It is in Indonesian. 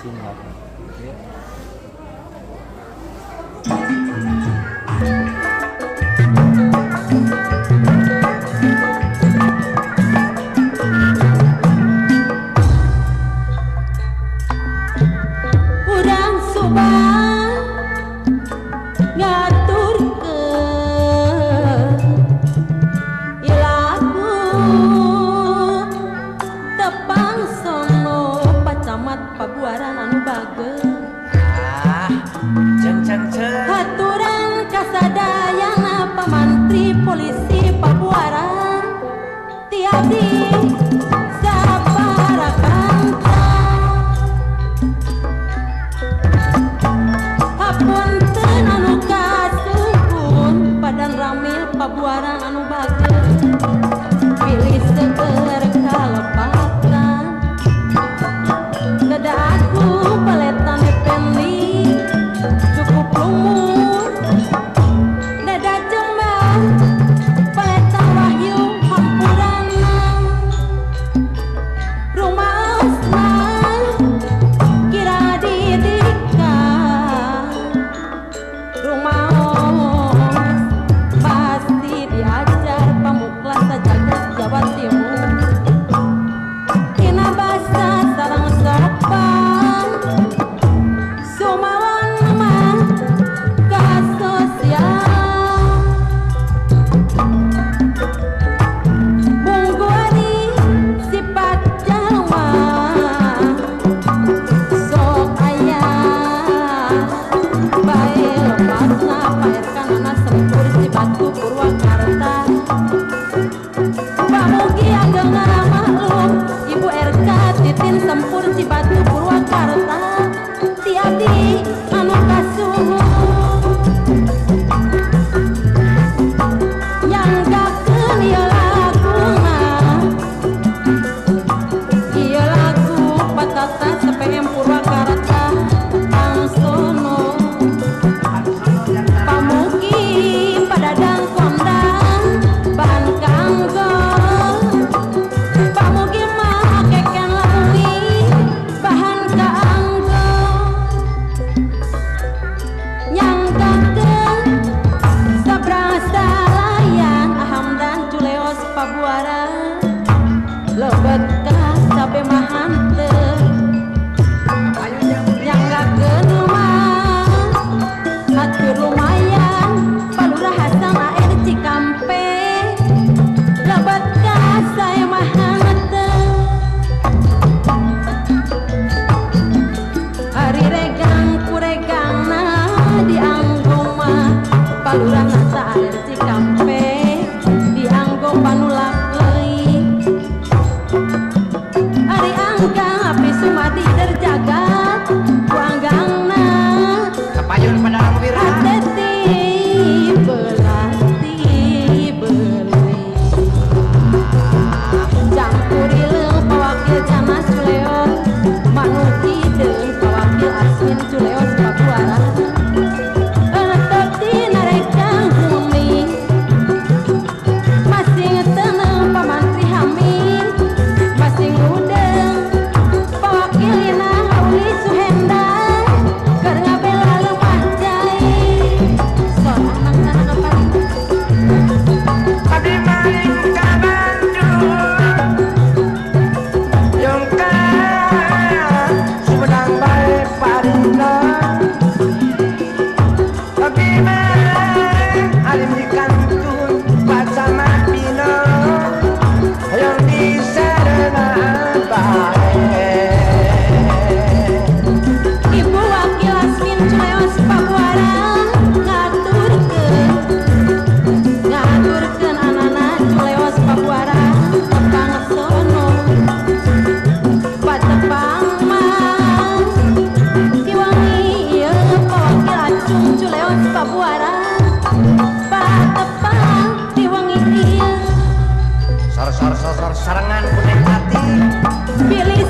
singkat. Ya. Urang subah ngatur ke ilaku tepang sono pacamat pabuaran anu bageus Ceng haturan kasadayana pamantri polisi pabuaran tiadi sabarakan hapunten anu kasukun padan ramil pabuaran anu bageus pilih seueur kalepatan dada aku paletan pending cukup lumur dada jembal paletan wahyu hampurana rumah osman kira didikan rumah os pasti diajar pamuklas jagat Jawa Timur kina basa sarang sopan sumawan mah ka sosial bungguari sifat jalma sok aya bae lepasna paerkanana sempur si Batu Purwakarta pamugi ageng maklum Ibu RK Titin Sempur si Batu Purwakarta tiadi anu kasuhun yang gakeun ieu laguna ieu lagu patata SPM Purwakarta Tangsono pamugi padadang kondang bahan kanggo pamugi mah keken lawi bahan kaanggo nyangkakeun sabrasa layan Ahamdan Culeos Pabuara lebet ka sabe mah hanteu nyangkakeun mah atur lumayan Palurah Hasan air Cikampe lebet ka saya mah hanteu hari regang kuregangna dianggo mah Palurah nasa air Cikampe dianggo panulak leuing hari anggang api sumadi derjagat kuanggangna kapayun pada wira ateti belah ti beuli campuri leung pawakil Jana Culeos manuki deung pawakil Asmin Culeos Pabuara teti narekang huning masing teneng pamantri Hamid masing udeng pawakilina Auli Suhendar keur ngabela lemah jai son anang sana kapari abdi maling ka Bandung yung ka sumedang bae parina abdi maling alim di kantun pacama pino yang di sarana bae Ibu wakil Asmin Culeos Pabuara ngaturkeun anana Culeos Pabuara tepang sono patepang mah diwangi ieu pawakil Acung Culeos Pabuara patepang diwangi ieu sor sarangan kuning hati pilih